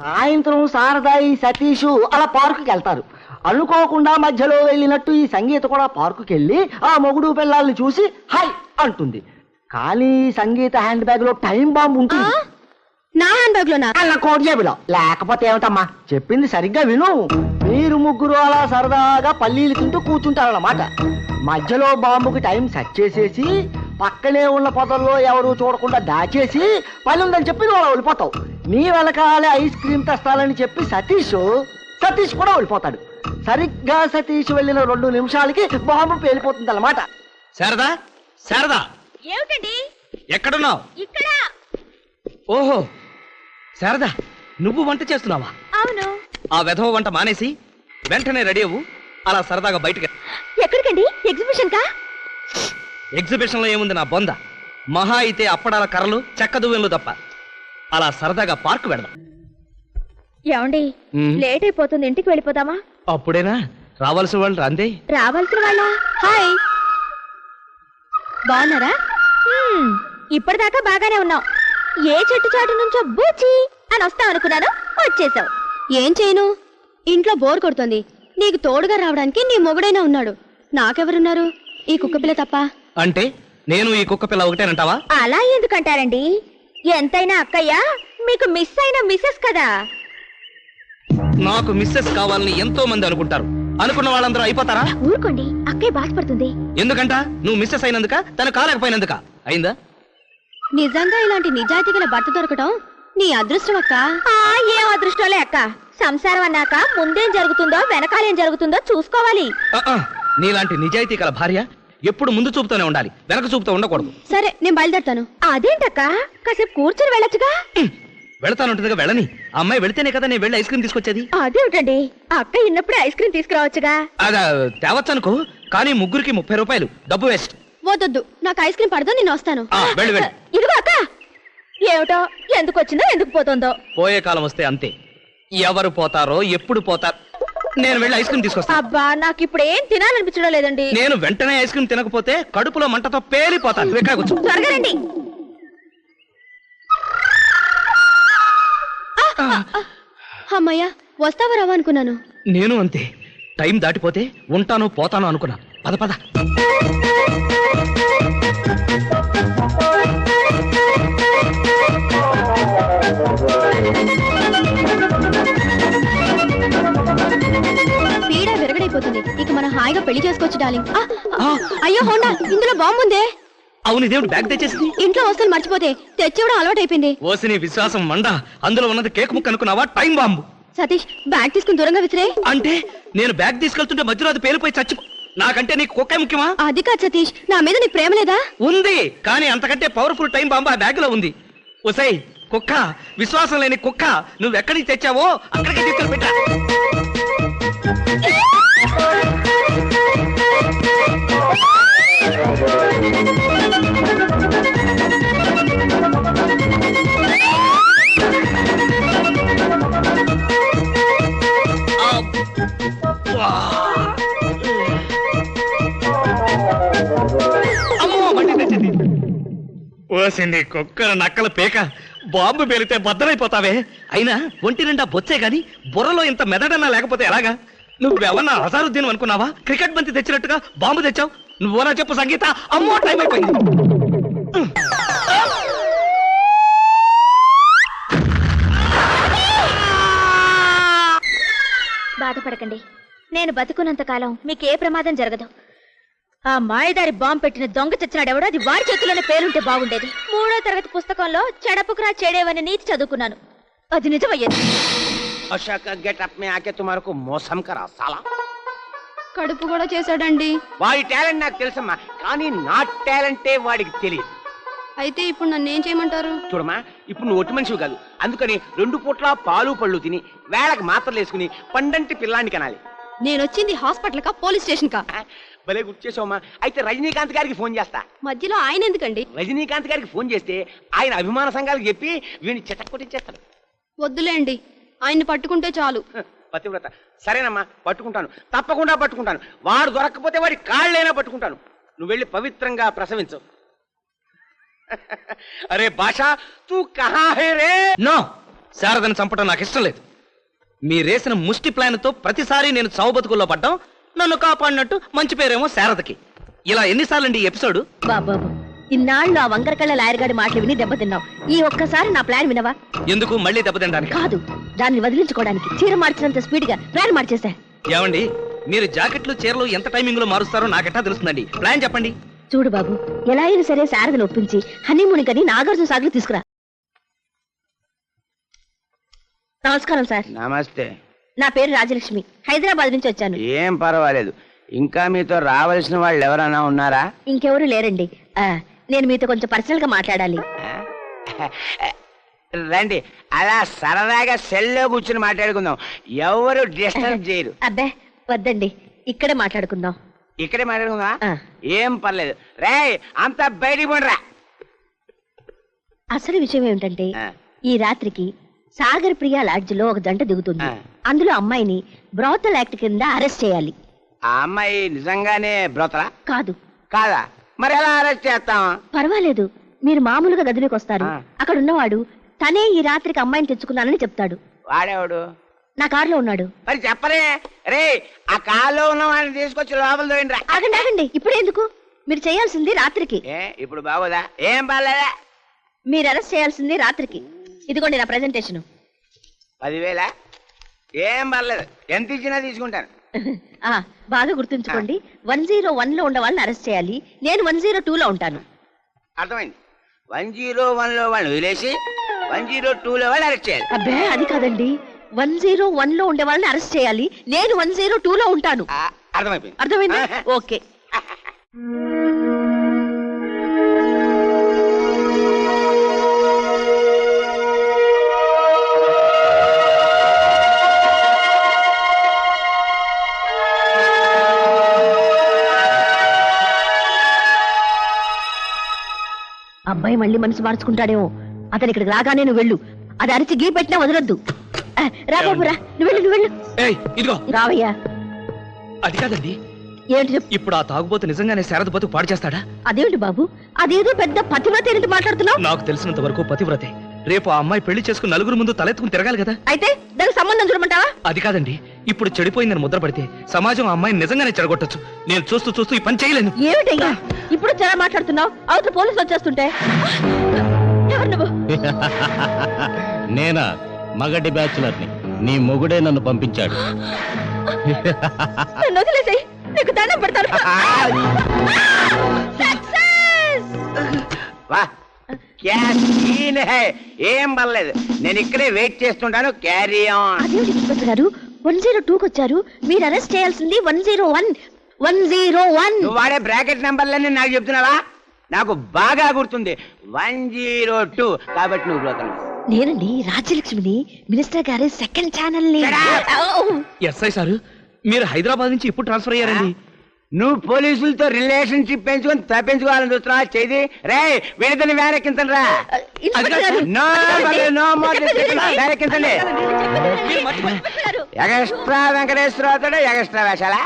సాయంత్రం శారదాయి సతీష్ అలా పార్కుకి వెళ్తారు. అనుకోకుండా మధ్యలో వెళ్ళినట్టు ఈ సంగీత కూడా పార్కుకి వెళ్ళి ఆ మొగుడు పిల్లల్ని చూసి హాయ్ అంటుంది. కానీ సంగీత హ్యాండ్ బ్యాగ్ లో టైం బాంబు ఉంటుంది. నా హ్యాండ్ బ్యాగ్ లో అలా కోట్ జేబులో. లేకపోతే ఏమిటమ్మా, చెప్పింది సరిగ్గా విను. మీరు ముగ్గురు అలా సరదాగా పల్లీలు తింటూ కూర్చుంటారన్నమాట. మధ్యలో బాంబుకి టైం సెట్ చేసేసి పక్కనే ఉన్న పొదల్లో ఎవరు చూడకుండా దాచేసి పని ఉందని చెప్పి నువ్వు అలా వెళ్ళిపోతావు. నీ వెనకాలే ఐస్ క్రీమ్ తెస్తానని చెప్పి సతీష్ కూడా వెళ్ళిపోతాడు. సరిగ్గా సతీష్ వెళ్ళిన 2 నిమిషాలకి బాంబు పేలిపోతుంది అన్నమాట. శారదా, శారదా, ఏమిటండి? ఎక్కడున్నావు? ఇక్కడ. ఓహో శారదా, నువ్వు వంట చేస్తున్నావా? అవును. ఆ వెధవ వంట మానేసి వెంటనే రెడీ అవ్వు. అలా సరదాగా బయటకి. ఎక్కడికండి? ఎగ్జిబిషన్ కా? ఎగ్జిబిషన్ లో ఏముంది నా బొంద? మహా అయితే అప్పడాల కర్రలు, చెక్క దువ్వెలు తప్ప. అలా సరదాగా పార్కు వెళదాం. ఏమండి, లేట్ అయిపోతుంది, ఇంటికి వెళ్ళిపోదామా? అప్పుడేనా రావాల్సిన వాళ్ళు అందే. రావాల్సిన వాళ్ళ? హాయ్, బాగున్నారా? ఇప్పటిదాకా బాగానే ఉన్నావు. ఏ చెట్టు చాటు నుంచో బూచి అని వస్తావు అనుకున్నాను, వచ్చేసావు. ఏం చేయను, ఇంట్లో బోర్ కొడుతుంది. నీకు తోడుగా రావడానికి నీ మొగుడైనా ఉన్నాడు. నాకెవరున్నారు? ఈ కుక్కపిల్ల తప్ప. అంటే నేను ఈ కుక్క పిల్ల ఒకటేనంటావా? అలా ఎందుకంటారండి? ఎంతైనా అక్కయ్య మీకు మిస్ అయిన మిస్సెస్ కదా. నాకు మిస్సెస్ కావాలని ఎంతో మంది అనుకుంటారు. అనుకున్న వాళ్ళందరూ అయిపోతారా? ఊరుకోండి, అక్కయ్య బాధపడుతుంది. ఎందుకంట? నువ్వు మిస్సెస్ అయినందుక, తను కాలేకపోయినందుక అయిందా? నిజంగా ఇలాంటి నిజాయితీ గల భర్త దొరకటం నీ అదృష్టం అక్క. ఏం అదృష్టంలే అక్క. సంసారం అన్నాక ముందేం జరుగుతుందో వెనకాలేం జరుగుతుందో చూసుకోవాలి. నీలాంటి నిజాయితీ గల భార్య ఎప్పుడు ముందు చూపుతూనే ఉండాలి, వెనక చూపుతూ ఉండకూడదు. సరే, నేను బయలుదేరుతాను. అదేంటక్క, కాసేపు కూర్చొని వెళ్ళొచ్చుగా. వెళతానుంటుందిగా, వెళ్ళని. ఆ అమ్మాయి వెళితేనే కదా నేను వెళ్ళి ఐస్ క్రీమ్ తీసుకొచ్చేది. అదేమిటండి, అక్క ఇన్నప్పుడే ఐస్ క్రీమ్ తీసుకురావచ్చుగా. అదా తేవచ్చు అనుకో, కానీ ముగ్గురికి 30 రూపాయలు డబ్బు వేస్ట్. వద్దొద్దు, నాకు ఐస్ క్రీమ్ పడదు, నేను వస్తాను. వెళ్ళి వెళ్ళి. ఇదిగో అక్క, ఏమిటో ఎందుకు వచ్చిందో ఎందుకు పోతుందో. పోయే కాలం వస్తే అంతే. ఎవరు పోతారో ఎప్పుడు పోతారు. నేను వెళ్ళి ఐస్ క్రీమ్ తీసుకొస్తాను. అబ్బా, నాకు ఇప్పుడు ఏం తినాలనిపించడం లేదండి. నేను వెంటనే ఐస్ క్రీమ్ తినకపోతే కడుపులో మంటతో పేలిపోతాను. ఎక్కడ కూర్చో. త్వరగా రండి. అమ్మయ్యా, వస్తావా రావా అనుకున్నాను. నేను అంతే. టైం దాటిపోతే ఉంటాను పోతాను అనుకున్నా. పద పద. పీడ విరగడైపోతుంది. ఇక మనం హాయిగా పెళ్లి చేసుకోవచ్చు డార్లింగ్. అయ్యో హోండా, ఇందులో బాంబు ఉందే. అవును, ఇదేమిటి బ్యాగ్ తెచ్చేసింది? ఇంట్లో వస్తువులు మర్చిపోతే తెచ్చివ్వడం అలవాటు అయిపోయింది. ఓసిని విశ్వాసం మండ. అందులో ఉన్నది కేక్ ముక్క అనుకున్నావా? Time bomb. సతీష్, బ్యాగ్ తీసుకుని దూరంగా విసిరే. అంటే నేను బ్యాగ్ తీసుకెళ్తుంటే మధ్యలో అది పేలిపోయి చచ్చిపో. నాకంటే నీకు కుక్కే ముఖ్యమా? అది కాదు సతీష్, నా మీద నీకు ప్రేమ లేదా? ఉంది, కానీ అంతకంటే పవర్ఫుల్ టైం బాంబు ఆ బ్యాగ్ లో ఉంది. ఒసై కుక్క, విశ్వాసం లేని కుక్క, నువ్వెక్కడికి తెచ్చావో అక్కడికి తీసుకెళ్ళి పెట్టా. ఓసింది కుక్కల నక్కల పేక, బాంబు పేలితే బద్దలైపోతావే. అయినా ఒంటి నిండా బొచ్చే గాని బుర్రలో ఇంత మెదడన్నా లేకపోతే ఎలాగా? నువ్వెవన్నా అజారుద్దీన్ అనుకున్నావా? క్రికెట్ బంతి తెచ్చినట్టుగా బాంబు తెచ్చావు. నువ్వోనా చెప్పు సంగీత. అమ్మో, టైం అయిపోయింది. బాధపడకండి, నేను బతుకున్నంత కాలం మీకే ప్రమాదం జరగదు. ఆ మాయదారి బాంబు పెట్టిన దొంగ చచ్చినాడెవడో అది వాడి చేతిలోనే పేలుంటే బాగుండేది. 3వ తరగతి పుస్తకంలో చెడపుకురా చెడేవని నీతి చదువుకున్నాను. అది నిజమయ్యేది. गेटअप में आके तुम्हारे को मौसम करा साला. కడుపు కూడా చేశాడండి. వాడి టాలెంట్ నాకు తెలుసమ్మా, కానీ నా టాలెంటే వాడికి తెలియదు. అయితే ఇప్పుడు నన్ను ఏం చేయమంటారు? చూడమ్మా, ఇప్పుడు నువ్వు ఒట్టి మనిషివి కాదు. అందుకని 2 పూట్ల పాలు పళ్ళు తిని వేళకు మాత్రలు వేసుకుని పండంటి పిల్లాన్ని కనాలి. నేను వచ్చింది హాస్పిటల్ కా పోలీస్ స్టేషన్ కా? భలే గుర్తు చేసావమ్మా. అయితే రజనీకాంత్ గారికి ఫోన్ చేస్తా. మధ్యలో ఆయన ఎందుకండి? రజనీకాంత్ గారికి ఫోన్ చేస్తే ఆయన అభిమాన సంఘాలకు చెప్పి వీడిని చితక్కొట్టించేస్తాడు. వద్దులేండి, ఆయన్ని పట్టుకుంటే చాలు. పతివ్రత. సరేనమ్మా, పట్టుకుంటాను, తప్పకుండా పట్టుకుంటాను. వాడు దొరక్కపోతే వాడి కాళ్ళైనా పట్టుకుంటాను. నువ్వు వెళ్ళి పవిత్రంగా ప్రసవించు. అరే భాషా, తూ కహా హై రే? నో, శారదని చంపడం నాకు ఇష్టం లేదు మీరేసిన ముష్టి ప్లాన్తో ప్రతిసారి నేను చావు బతుకుల్లో పడ్డం నన్ను కాపాడినట్టు మంచి పేరేమో శారదకి ఇలా ఎన్నిసార్లు అండి ఈ ఎపిసోడ్ బాబు ఇన్నాళ్ళు ఆ వంకరకళ్ళ లాయర్గాడి మాటలు విని దెబ్బతిన్నావు ఈ ఒక్కసారి నా ప్లాన్ వినవా ఎందుకు మళ్ళీ దెబ్బతినడానికి కాదు దాన్ని వదిలించుకోవడానికి చీర మార్చినంత స్పీడ్ గా ప్లాన్ మార్చేసా ఏమండి మీరు జాకెట్లు చీరలు ఎంత టైమింగ్ లో మారుస్తారో నాకెట్టా తెలుస్తుందండి ప్లాన్ చెప్పండి చూడు బాబు ఎలా అయినా సరే శారదను ఒప్పించి హనీమూన్ కని నాగార్జున సాగర్ తీసుకురా. నమస్కారం సార్. నమస్తే. నా పేరు రాజలక్ష్మి, హైదరాబాద్ నుంచి వచ్చాను. ఏం పర్వాలేదు. ఇంకా మీతో రావాల్సిన వాళ్ళు ఎవరైనా ఉన్నారా? ఇంకెవరు లేరండి. నేను మీతో కొంచెం పర్సనల్ గా మాట్లాడాలి. రండి, అలా సరదాగా సెల్లో కూర్చుని మాట్లాడుకుందాం. ఎవరు డిస్టర్బ్ చేయరు. అబ్బే వద్దండి, ఇక్కడే మాట్లాడుకుందాం. ఇక్కడే మాట్లాడుకుందా? ఏం పర్లేదు. రేయ్ అంతా బయటికి పోండిరా. అసలు విషయం ఏమిటంటే ఈ రాత్రికి సాగర్ ప్రియా లాడ్జ్ లో ఒక జంట దిగుతుంది. అందులో అమ్మాయిని బ్రోతల్ యాక్ట్ కింద అరెస్ట్ చేయాలి. ఆ అమ్మాయి నిజంగానే బ్రోతలా? కాదు. కాదా? మరి ఎలా అరెస్ట్ చేస్తాం? పర్వాలేదు, మీరు మామూలుగా గదిలోకి వస్తారు. అక్కడ ఉన్నవాడు తనే ఈ రాత్రికి అమ్మాయిని తెచ్చుకున్నానని చెప్తాడు. వాడేవాడు? నా కారులో ఉన్నాడు. మరి చెప్పరే. రే ఆ కారులో ఉన్న వాడిని తీసుకొచ్చి లోపల తోయండి రా. ఆగండి ఆగండి, ఇప్పుడెందుకు? మీరు చేయాల్సింది రాత్రికి. ఇప్పుడు బాగోదా? ఏం బాలేదా? మీరు అరెస్ట్ చేయాల్సింది రాత్రికి. ఇదిగోండి నా ప్రెజెంటేషన్. 10,000? ఏం పర్లేదు, ఎంత ఇచ్చినా తీసుకుంటాను. బాగా గుర్తుంచుకోండి, 101 లో ఉన్న వాళ్ళని అరెస్ట్ చేయాలి. నేను 102 లో ఉంటాను. అర్థమైంది. 101 లో వాళ్ళని వదిలేసి 102 లో వాళ్ళు అరెస్ట్ చేయాలి. అబ్బే అది కాదండి, 101 లో ఉండే వాళ్ళని అరెస్ట్ చేయాలి. నేను 102 లో ఉంటాను. అర్థమైపోయింది. అర్థమైంది? ఓకే. అబ్బాయి మళ్ళీ మనసు మార్చుకుంటాడేమో. అతను ఇక్కడికి రాగానే నువ్వు వెళ్ళు. అది అరిచి గీ పెట్టినా వదలొద్దు. రా బాబు రా, నువ్వు వెళ్ళు. ఇదిగో రావయ్యా. అది కాదండి, ఏంటి చెప్పు. ఇప్పుడు ఆ తాగుబోతు నిజంగానే శారద బతుకు పాడు చేస్తాడా? అదేంటి బాబు, అదేదో పెద్ద పతివ్రత ఏంటి మాట్లాడుతున్నావు? నాకు తెలిసినంత వరకు పతివ్రతే. రేపు ఆ అమ్మాయి పెళ్లి చేసుకుని నలుగురు ముందు తలెత్తుకుని తిరగాలి కదా. అయితే దానికి సంబంధం చూడమంటావా? అది కాదండి, ఇప్పుడు చెడిపోయిందని ముద్ర పడితే సమాజం ఆ అమ్మాయిని నిజంగానే చెడగొట్టచ్చు. నేను చూస్తూ చూస్తూ ఈ పని చేయలేను. ఏమిటయ్యా ఇప్పుడు చాలా మాట్లాడుతున్నావు? అవతల పోలీసులు వచ్చేస్తుంటే. ఎవరు నువ్వు? నేనా? మగటి బ్యాచులర్ని. నీ మొగుడే నన్ను పంపించాడు. నన్ను వదిలేసేయ్, నీకు దండం పెడతాను. వా, క్యా సీన్ హై. ఏం పర్లేదు, నేను ఇక్కడే వెయిట్ చేస్తుంటాను. Carry on. అదేంటి ఇన్స్పెక్టర్ గారు 102కి వచ్చారు, మీరు అరెస్ట్ చేయాల్సింది 101. నువ్వు వాడే బ్రాకెట్ నెంబర్లన్నీ నాకు చెప్తున్నావా? నాకు బాగా గుర్తుంది. 102 కాబట్టి నువ్వు బ్రోతలు. నేనండి రాజ్యలక్ష్మిని, మినిస్టర్ గారి సెకండ్ ఛానల్ ని. ఎస్ఐ సార్, మీరు హైదరాబాద్ నుంచి ఇప్పుడు ట్రాన్స్ఫర్ అయ్యారండి. నువ్వు పోలీసులతో రిలేషన్షిప్ పెంచుకొని తప్పించుకోవాలని చూస్తున్నావా? చేది రే వీడిదని వేరెక్కించండి రా. Extra Venkateswararao extra వేషాలా?